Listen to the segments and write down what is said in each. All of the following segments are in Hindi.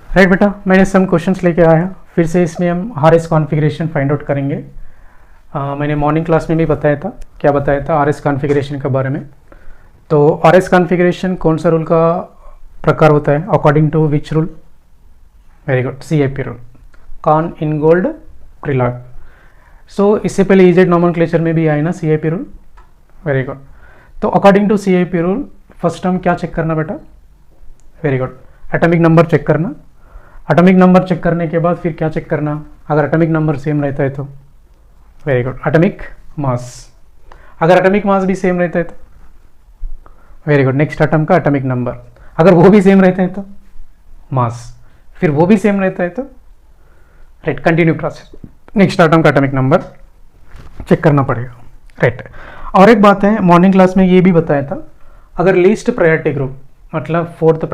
राइट बेटा, मैंने सम क्वेश्चंस लेके आया फिर से। इसमें हम R S configuration find out करेंगे। मैंने मॉर्निंग क्लास में भी बताया था, क्या बताया था आर एस कॉन्फ़िगरेशन के बारे में। तो आर एस कॉन्फ़िगरेशन कौन सा रूल का प्रकार होता है, according to which rule? Very good, CIP rule, Cahn Ingold Prelog. So इससे पहले इजेड नॉमेनक्लेचर में भी आया ना CIP रूल। Very good. तो according to CIP rule first हम क्या चेक करना बेटा? Very good, atomic number check करना। एटॉमिक नंबर चेक करने के बाद फिर क्या चेक करना? अगर एटॉमिक नंबर सेम रहता है तो वेरी गुड, एटॉमिक मास। अगर एटॉमिक मास भी सेम रहता है तो वेरी गुड, नेक्स्ट एटम का एटॉमिक नंबर। अगर वो भी सेम रहता है तो मास, फिर वो भी सेम रहता है तो right, continue process, next atom का एटॉमिक नंबर चेक करना पड़ेगा। राइट, और एक बात है, मॉर्निंग क्लास में ये भी बताया था, अगर लीस्ट प्रायोरिटी ग्रुप मतलब फोर्थ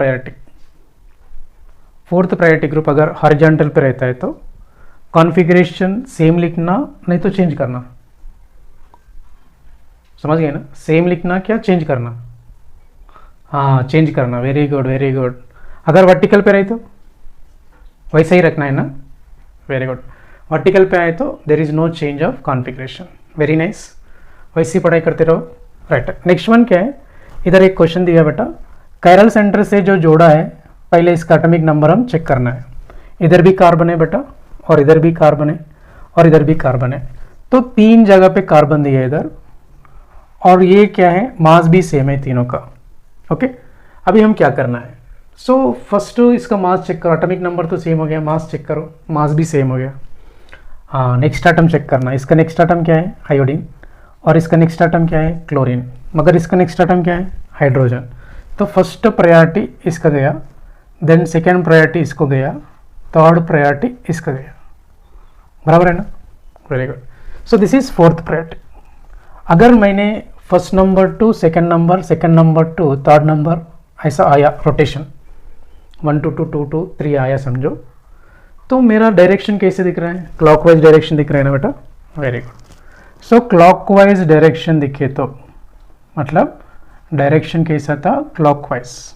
प्रायोरिटी ग्रुप अगर हॉरिजॉन्टल पे रहता है तो कॉन्फ़िगरेशन सेम लिखना, नहीं तो चेंज करना। समझ गए ना? सेम लिखना क्या चेंज करना? हाँ, चेंज करना। Very good very good. अगर वर्टिकल पे रहे तो वैसा ही रखना है ना? Very good. वर्टिकल पे आए तो there is no change of configuration. Very nice, वैसी पढ़ाई करते रहो। राइट, नेक्स्ट वन क्या है? इधर एक क्वेश्चन दिया बेटा, कायरल सेंटर से जो जोड़ा है पहले इसका एटॉमिक नंबर हम चेक करना है। इधर भी कार्बन है बेटा, और इधर भी कार्बन है, और इधर भी कार्बन है। तो तीन जगह पे कार्बन दिया है इधर, और ये क्या है, मास भी सेम है तीनों का। ओके, अभी हम क्या करना है? सो फर्स्ट इसका मास चेक करो, एटॉमिक नंबर तो सेम हो गया, मास चेक करो, मास भी सेम हो गया। हाँ, नेक्स्ट एटम चेक करना। इसका नेक्स्ट एटम क्या है? आयोडीन, और इसका नेक्स्ट एटम क्या है? क्लोरीन, मगर इसका नेक्स्ट एटम क्या है? हाइड्रोजन। तो फर्स्ट प्रायोरिटी इसका गया, देन सेकेंड प्रायोरिटी इसको गया, थर्ड प्रायोरिटी इसका गया। बराबर है ना? Very good. So this is fourth priority. अगर मैंने first number two second number two third number ऐसा आया रोटेशन, 1 2 2 2 2 3 आया समझो, तो मेरा डायरेक्शन कैसे दिख रहा है? क्लॉकवाइज डायरेक्शन दिख रहा है ना बेटा? Very good. So clockwise direction दिखे तो मतलब डायरेक्शन कैसा था? क्लॉकवाइज।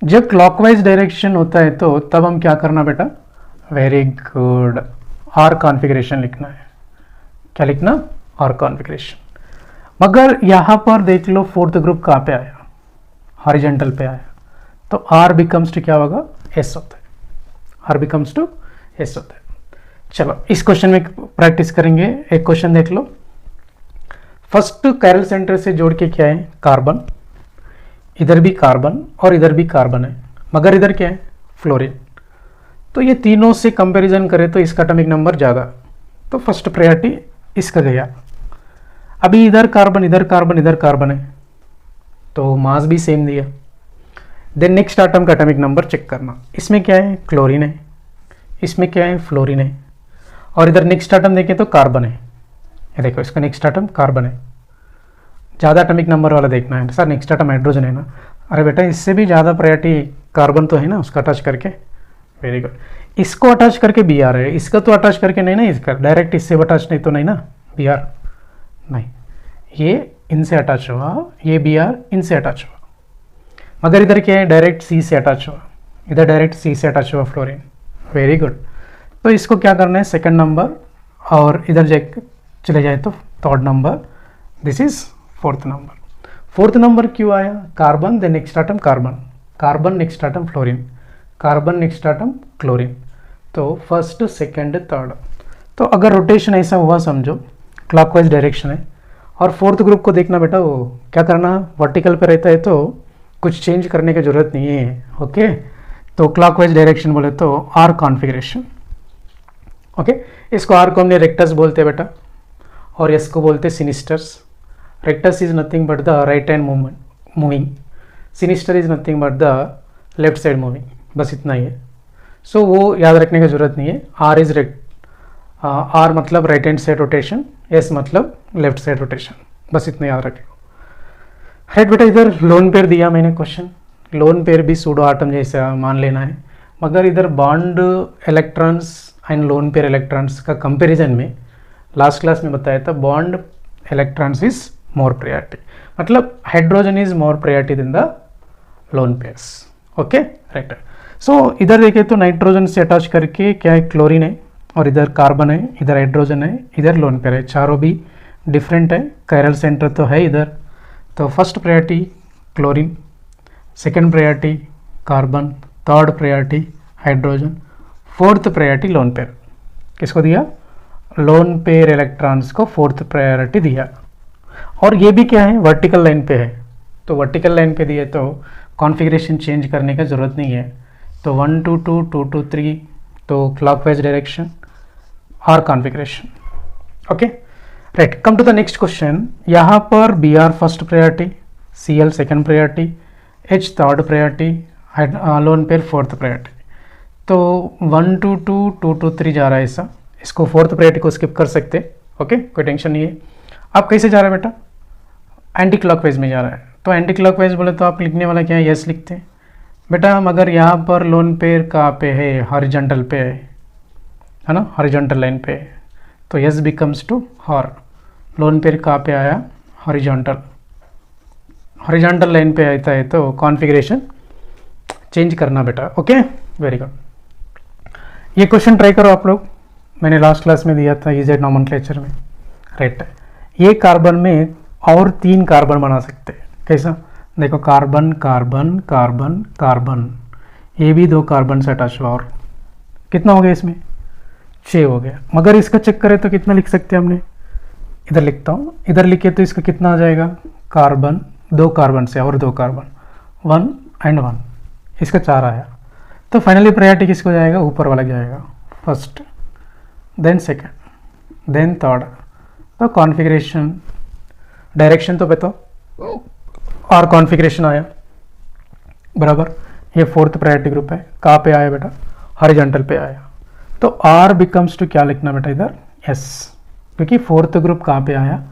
जब क्लॉकवाइज डायरेक्शन होता है तो तब हम क्या करना बेटा? वेरी गुड, आर कॉन्फ़िगरेशन लिखना है। क्या लिखना? R configuration. मगर यहाँ पर देख लो फोर्थ ग्रुप कहाँ पे आया? हॉरिजॉन्टल पे आया, तो आर बिकम्स टू क्या होगा? एस होता है। आर बिकम्स टू एस होता है। चलो इस क्वेश्चन में प्रैक्टिस करेंगे। एक क्वेश्चन देख लो, फर्स्ट कायरल सेंटर से जोड़ के क्या है? कार्बन, इधर भी कार्बन और इधर भी कार्बन है, मगर इधर क्या है? फ्लोरीन। तो ये तीनों से कंपैरिजन करें तो इसका एटॉमिक नंबर ज़्यादा, तो फर्स्ट प्रायोरिटी इसका गया। अभी इधर कार्बन इधर कार्बन इधर कार्बन है, तो मास भी सेम दिया। देन नेक्स्ट एटम का एटॉमिक नंबर चेक करना। इसमें क्या है? क्लोरीन है, इसमें क्या है? फ्लोरीन है, और इधर नेक्स्ट एटम देखें तो कार्बन है। ये देखो, इसका नेक्स्ट एटम कार्बन है। ज़्यादा एटॉमिक नंबर वाला देखना है सर, नेक्स्ट एटम हाइड्रोजन है ना? अरे बेटा, इससे भी ज़्यादा प्रायोरिटी कार्बन तो है ना, उसका अटैच करके। Very good. इसको अटैच करके BR है, इसका तो अटैच करके नहीं ना, इसका डायरेक्ट इससे अटैच नहीं तो नहीं ना, BR नहीं, ये इनसे अटैच हुआ, ये BR इनसे अटैच हुआ। मगर इधर क्या है? डायरेक्ट C से अटैच हुआ, इधर डायरेक्ट C से अटैच हुआ फ्लोरीन। Very good. तो इसको क्या करना है? सेकेंड नंबर, और इधर चले जाए तो third number, this is fourth number. Fourth number क्यों आया? Carbon, then next atom carbon, carbon next atom fluorine, carbon next atom chlorine. तो फर्स्ट सेकेंड थर्ड। तो अगर रोटेशन ऐसा हुआ समझो, क्लॉकवाइज डायरेक्शन है, और फोर्थ ग्रुप को देखना बेटा, वो क्या करना? वर्टिकल पे रहता है तो कुछ चेंज करने की जरूरत नहीं है। ओके, तो क्लॉकवाइज डायरेक्शन बोले तो आर कॉन्फ़िगरेशन। ओके, इसको आर को हमने रेक्टस बोलते हैं बेटा, और इसको बोलते sinisters. Rectus is nothing but the right hand moving, sinister is nothing but the left side moving, बस इतना ही है। सो वो याद रखने की जरूरत नहीं है। आर इज आर मतलब right hand side rotation, S मतलब लेफ्ट साइड रोटेशन, बस इतना याद रखेगा। राइट बेटा, इधर लोन पेयर दिया मैंने क्वेश्चन, लोन पेयर भी सूडो आटम जैसा मान लेना है, मगर इधर bond electrons and lone pair electrons का कंपैरिजन में लास्ट क्लास में बताया था, bond electrons is more priority, मतलब hydrogen is more priority than the lone pairs. Okay, right. So इधर देखें तो नाइट्रोजन से अटैच करके क्या है, क्लोरीन है, और इधर कार्बन है, इधर हाइड्रोजन है, इधर लोन पेयर है, चारों भी डिफरेंट है, कायरल सेंटर तो है इधर। तो first priority chlorine, second priority carbon, third priority hydrogen, fourth priority lone pair. किसको दिया? लोन पेयर इलेक्ट्रॉन्स को फोर्थ प्रायोरिटी दिया। और ये भी क्या है, वर्टिकल लाइन पे है, तो वर्टिकल लाइन पे दिए तो कॉन्फ़िगरेशन चेंज करने का ज़रूरत नहीं है। तो 1 2 2 2 2 3 तो क्लॉकवाइज डायरेक्शन और configuration. Okay right, come to the next question. यहाँ पर B R first priority, C L second priority, H third priority, lone pair fourth priority. तो 1 2 2 2 2 3 जा रहा है ऐसा, इसको फोर्थ प्रायोरिटी को स्किप कर सकते। ओके कोई टेंशन नहीं है। अब कैसे जा रहा है बेटा? एंटी क्लॉकवाइज में जा रहा है। तो एंटी क्लॉकवाइज बोले तो आप लिखने वाला क्या है, यस लिखते हैं बेटा। हम अगर यहाँ पर लोन पेयर कहाँ पे है, हॉरिजॉन्टल पे है ना, हॉरिजॉन्टल लाइन पे, तो S becomes to R. Lone pair कहाँ पे आया, हॉरिजॉन्टल, हॉरिजॉन्टल लाइन पे आता है तो कॉन्फ़िगरेशन चेंज करना बेटा। Okay very good. ये क्वेश्चन ट्राई करो आप लोग, मैंने लास्ट क्लास में दिया था इजेड नॉमेनक्लेचर में। राइट, ये कार्बन में और 3 कार्बन बना सकते हैं। कैसा? देखो कार्बन कार्बन कार्बन कार्बन, ये भी 2 कार्बन से अटैच हुआ, और कितना हो गया इसमें? 6 हो गया। मगर इसका चेक करें तो कितना लिख सकते हैं हमने? इधर लिखता हूँ, इधर लिखे तो इसका कितना आ जाएगा? कार्बन 2 कार्बन से और 2 कार्बन, 1 एंड 1, इसका 4 आया। तो फाइनली प्रायोरिटी किसको जाएगा? ऊपर वाला जाएगा, first, then second, then third. तो कॉन्फ़िगरेशन डायरेक्शन तो बताओ, और कॉन्फ़िगरेशन आया बराबर। ये फोर्थ प्रायोरिटी ग्रुप है, कहाँ पे आया बेटा? हॉरिजॉन्टल पे आया। तो आर बिकम्स टू क्या लिखना बेटा इधर? एस, क्योंकि फोर्थ ग्रुप कहाँ पे आया?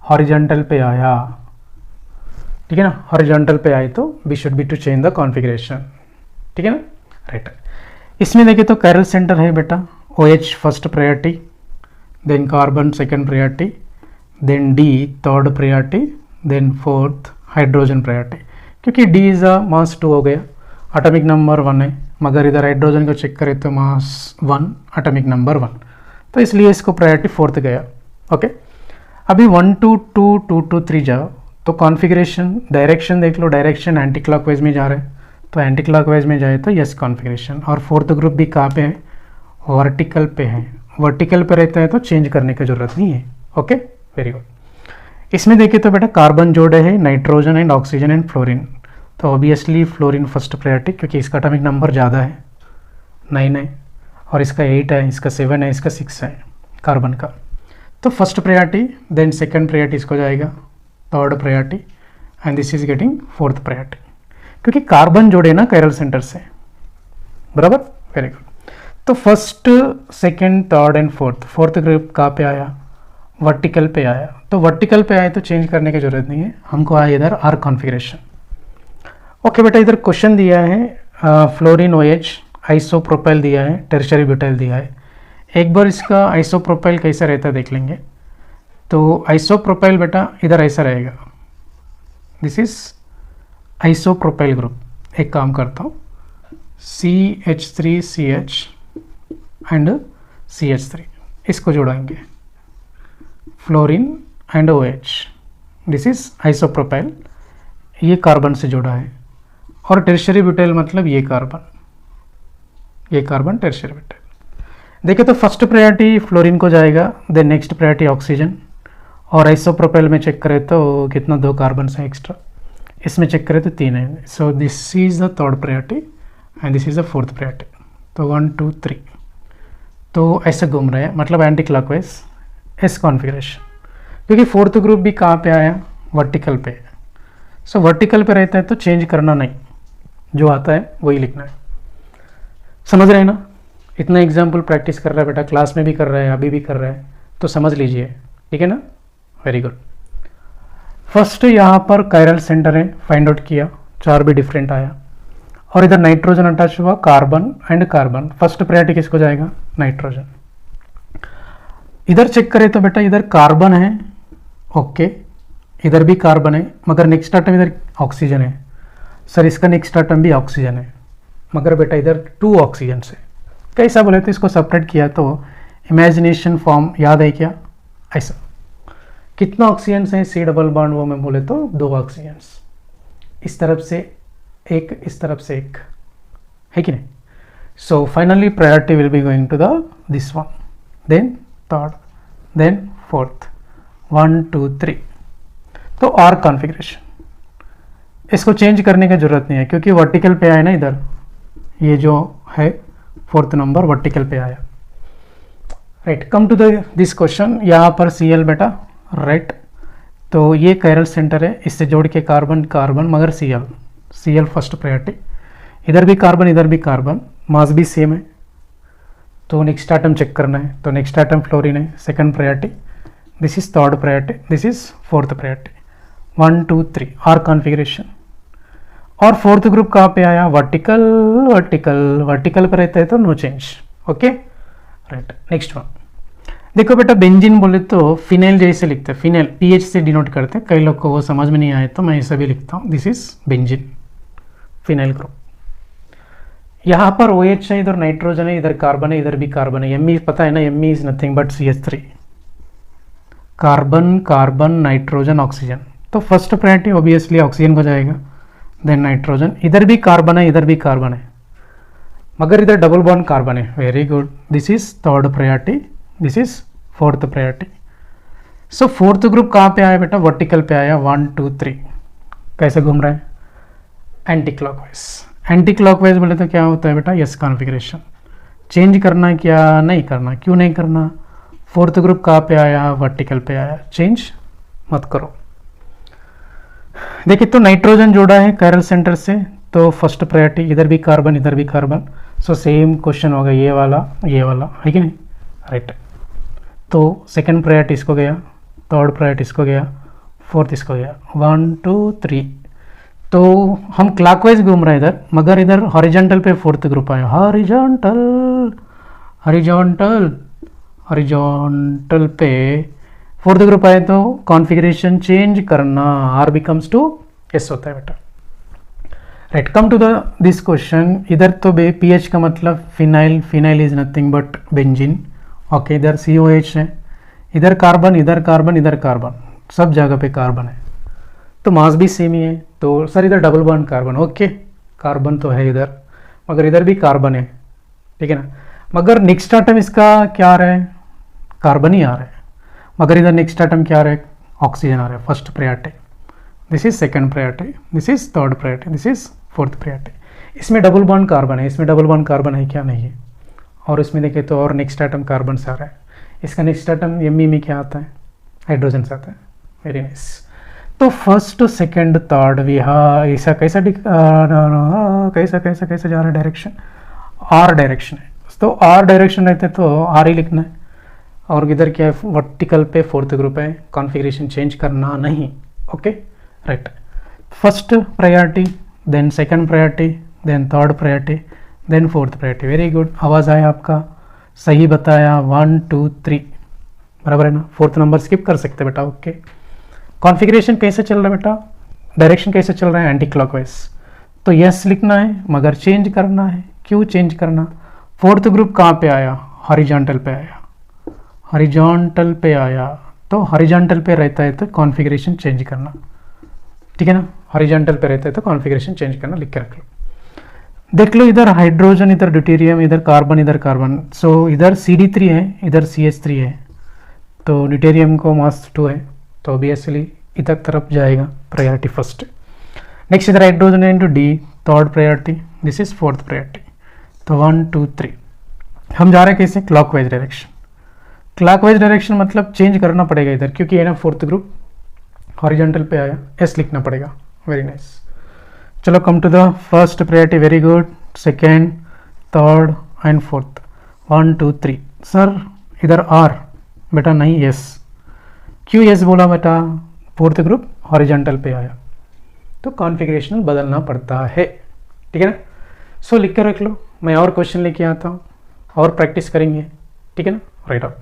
हॉरिजॉन्टल पे आया। ठीक है ना, हॉरिजॉन्टल पे आए तो we should be to change the configuration. ठीक है ना, राइट। इसमें देखिए तो कायरल सेंटर है बेटा, OH first priority, then carbon second priority, then D third priority, then fourth hydrogen priority. क्योंकि D इज अ मास 2 हो गया, एटॉमिक नंबर 1 है, मगर इधर हाइड्रोजन को चेक करें तो मास 1, एटॉमिक नंबर 1, तो इसलिए इसको प्रायोरिटी फोर्थ गया। ओके, अभी 1 2 2 2 2 3 जाओ तो कॉन्फ़िगरेशन डायरेक्शन देख लो, डायरेक्शन एंटी क्लॉकवाइज में जा रहे हैं, तो एंटी क्लॉकवाइज में जाए तो यस कॉन्फ़िगरेशन। और फोर्थ ग्रुप भी कहाँ पे है? वर्टिकल पे है। वर्टिकल पे रहता है तो चेंज करने की ज़रूरत नहीं है। Okay very good. इसमें देखिए तो बेटा कार्बन जोड़े है, nitrogen and oxygen and fluorine, तो ऑब्वियसली फ्लोरीन फर्स्ट प्रायोरिटी, क्योंकि इसका एटॉमिक नंबर ज़्यादा है, 9 है, और इसका 8 है, इसका 7 है, इसका 6 है कार्बन का। तो first priority, then second priority इसको जाएगा, third priority, and this is getting fourth priority, क्योंकि कार्बन जोड़े ना कायरल सेंटर से बराबर। Very good. तो first second third and fourth group कहाँ पे आया? वर्टिकल पे आया। तो वर्टिकल पे आए तो चेंज करने की जरूरत नहीं है, हमको आया इधर आर कॉन्फ़िगरेशन। ओके बेटा, इधर क्वेश्चन दिया है फ्लोरीन OH आइसोप्रोपाइल दिया है, टर्शियरी ब्यूटाइल दिया है। एक बार इसका आइसोप्रोपाइल कैसा रहता है देख लेंगे। तो आइसोप्रोपाइल बेटा इधर ऐसा रहेगा, दिस इज आइसोप्रोपाइल ग्रुप। एक काम करता हूँ, CH3CH एंड CH3 इसको जोड़ेंगे, fluorine and OH, this is isopropyl, ये कार्बन से जुड़ा है। और टर्शियरी ब्यूटाइल मतलब ये कार्बन टर्शियरी ब्यूटाइल। देखिए तो फर्स्ट प्रायोरिटी फ्लोरीन को जाएगा, देन नेक्स्ट प्रायोरिटी ऑक्सीजन, और आइसोप्रोपाइल में चेक करें तो कितना 2 कार्बन है एक्स्ट्रा, इसमें चेक करें तो 3 है। So this is the third priority and this is the fourth priority. तो 1 2 3 तो ऐसे घूम रहे हैं, मतलब एंटी क्लॉकवाइज एस कॉन्फ़िगरेशन, क्योंकि फोर्थ ग्रुप भी कहाँ पे आया? वर्टिकल पे। सो वर्टिकल पे रहता है तो चेंज करना नहीं, जो आता है वही लिखना है। समझ रहे हैं ना? इतना एग्जाम्पल प्रैक्टिस कर रहा है बेटा, क्लास में भी कर रहा है, अभी भी कर रहा है, तो समझ लीजिए। ठीक है ना, वेरी गुड। फर्स्ट यहाँ पर कायरल सेंटर है, फाइंड आउट किया, 4 भी डिफरेंट आया, और इधर नाइट्रोजन अटैच हुआ, carbon and carbon. First priority किसको जाएगा? नाइट्रोजन। इधर चेक करें तो बेटा इधर कार्बन है, ओके, इधर भी कार्बन है, मगर नेक्स्ट आइटम इधर ऑक्सीजन है। सर इसका नेक्स्ट आइटम भी ऑक्सीजन है, मगर बेटा इधर 2 ऑक्सीजन से। कैसा बोले तो इसको सेपरेट किया तो इमेजिनेशन फॉर्म याद है क्या? ऐसा कितना ऑक्सीजन है सी डबल बॉन्ड वो में बोले तो 2 ऑक्सीजन, इस तरफ से एक, इस तरफ से एक, है कि नहीं? So finally priority will be going to the this one, then third, then fourth, 1 2 3। तो और कॉन्फ़िगरेशन इसको चेंज करने की जरूरत नहीं है क्योंकि वर्टिकल पे आया ना, इधर ये जो है 4th नंबर वर्टिकल पे आया। Right, come to this question. यहाँ पर Cl बेटा, राइट, तो ये कायरल सेंटर है, इससे जोड़ के कार्बन कार्बन, मगर Cl फर्स्ट प्रायोरिटी, इधर भी कार्बन इधर भी कार्बन, मास भी सेम है, तो नेक्स्ट आइटम चेक करना है, तो नेक्स्ट आइटम फ्लोरीन है, second priority, this is third priority, this is fourth priority, 1 2 3 R configuration. और फोर्थ ग्रुप कहाँ पे आया? वर्टिकल, वर्टिकल, वर्टिकल पर रहता है तो no change. Okay, right, next one देखो बेटा, बेंजीन बोले तो फिनाइल जैसे लिखते हैं, फिनाइल पीएच से डिनोट करते हैं, कई लोग को वो समझ में नहीं आए तो मैं ऐसा भी लिखता हूँ, this is benzene, phenyl group. यहाँ पर OH है, इधर नाइट्रोजन है, इधर कार्बन है, इधर भी कार्बन है, Me पता है ना, Me is nothing but CH3, carbon carbon nitrogen oxygen, तो फर्स्ट प्रायोरिटी ऑब्वियसली ऑक्सीजन को जाएगा, देन नाइट्रोजन, इधर भी कार्बन है, इधर भी कार्बन है, मगर इधर डबल बॉन्ड कार्बन है, very good, this is third priority, this is fourth priority. So fourth group कहाँ पे आया बेटा? वर्टिकल पे आया, 1 2 3, कैसे घूम रहा है? Anti clockwise. एंटी क्लॉकवाइज बोले तो क्या होता है बेटा? यस कॉन्फ़िगरेशन चेंज करना, क्या नहीं करना, क्यों नहीं करना? फोर्थ ग्रुप कहाँ पे आया? वर्टिकल पे आया, चेंज मत करो। देखिए तो नाइट्रोजन जोड़ा है कायरल सेंटर से, तो फर्स्ट प्रायोरिटी, इधर भी कार्बन इधर भी कार्बन, सो सेम क्वेश्चन होगा, ये वाला है कि नहीं? राइट, तो सेकंड प्रायोरिटी इसको गया, थर्ड प्रायोरिटी इसको गया, फोर्थ इसको गया, 1 2 3। तो हम क्लॉकवाइज घूम रहे हैं इधर, मगर इधर हॉरिजॉन्टल पे फोर्थ ग्रुप आया, हॉरिजॉन्टल हॉरिजॉन्टल हॉरिजॉन्टल पे फोर्थ ग्रुप आए तो कॉन्फ़िगरेशन चेंज करना, R बिकम्स टू S होता है बेटा। Right, come to this question. इधर तो पीएच का मतलब phenyl, phenyl is nothing but benzene. Okay, इधर COH है, इधर कार्बन इधर कार्बन इधर कार्बन, सब जगह पे कार्बन है, तो मास भी सेम ही है, तो सर इधर double bond carbon, okay carbon तो है इधर, मगर इधर भी कार्बन है, ठीक है ना, मगर नेक्स्ट आइटम इसका क्या आ रहा है? कार्बन ही आ रहा है, मगर इधर नेक्स्ट आइटम क्या आ रहा है? ऑक्सीजन आ रहा है, first priority, this is second priority, this is third priority, this is fourth priority. इसमें डबल बॉन्ड कार्बन है, इसमें डबल बॉन्ड कार्बन है क्या? नहीं है। और इसमें देखें तो और नेक्स्ट आइटम कार्बन से आ रहा है, इसका नेक्स्ट आइटम Me में क्या आता है? हाइड्रोजन से आता है, वेरी नाइस। तो फर्स्ट सेकंड थर्ड भी, हाँ ऐसा कैसा कैसा कैसा कैसा जा रहा है डायरेक्शन? R डायरेक्शन है, तो R डायरेक्शन रहते तो R ही लिखना है, और इधर क्या है? वर्टिकल पे फोर्थ ग्रुप है, कॉन्फ़िगरेशन चेंज करना नहीं। Okay, right, first priority, then second priority, then third priority, then fourth priority, very good, आवाज़ आया आपका, सही बताया, 1 2 3 बराबर है ना। फोर्थ नंबर स्किप कर सकते बेटा। ओके, कॉन्फ़िगरेशन कैसे चल रहा है बेटा? डायरेक्शन कैसे चल रहा है? एंटी क्लॉकवाइज, तो यस लिखना है, मगर चेंज करना है, क्यों चेंज करना? फोर्थ ग्रुप कहाँ पे आया? हॉरिजॉन्टल पे आया, हॉरिजॉन्टल पे आया, तो हॉरिजॉन्टल पे रहता है तो कॉन्फ़िगरेशन चेंज करना, ठीक है ना, हॉरिजॉन्टल पे रहता है तो कॉन्फ़िगरेशन चेंज करना, लिख के रख लो। देख लो इधर हाइड्रोजन, इधर ड्यूटेरियम, इधर कार्बन इधर कार्बन, सो इधर CD3 है, इधर CH3 है, तो ड्यूटेरियम को मास 2 है, तो ऑब्वियसली इधर तरफ जाएगा, प्रायोरिटी फर्स्ट। नेक्स्ट इधर हाइड्रोजन है into D, third priority, this is fourth priority, तो 1 2 3। हम जा रहे हैं कैसे? Clockwise direction. क्लॉकवाइज डायरेक्शन मतलब चेंज करना पड़ेगा इधर, क्योंकि है ना फोर्थ ग्रुप हॉरिजॉन्टल पे आया, S लिखना पड़ेगा, वेरी नाइस। चलो come to the first priority, very good, second third and fourth, 1 2 3। Sir इधर R बेटा नहीं, S, क्यों S बोला बेटा? फोर्थ ग्रुप हॉरिजॉन्टल पे आया, तो कॉन्फ़िगरेशन बदलना पड़ता है, ठीक है ना। सो लिख कर रख लो, मैं और क्वेश्चन लेके आता हूँ और प्रैक्टिस करेंगे, ठीक है ना। Right up.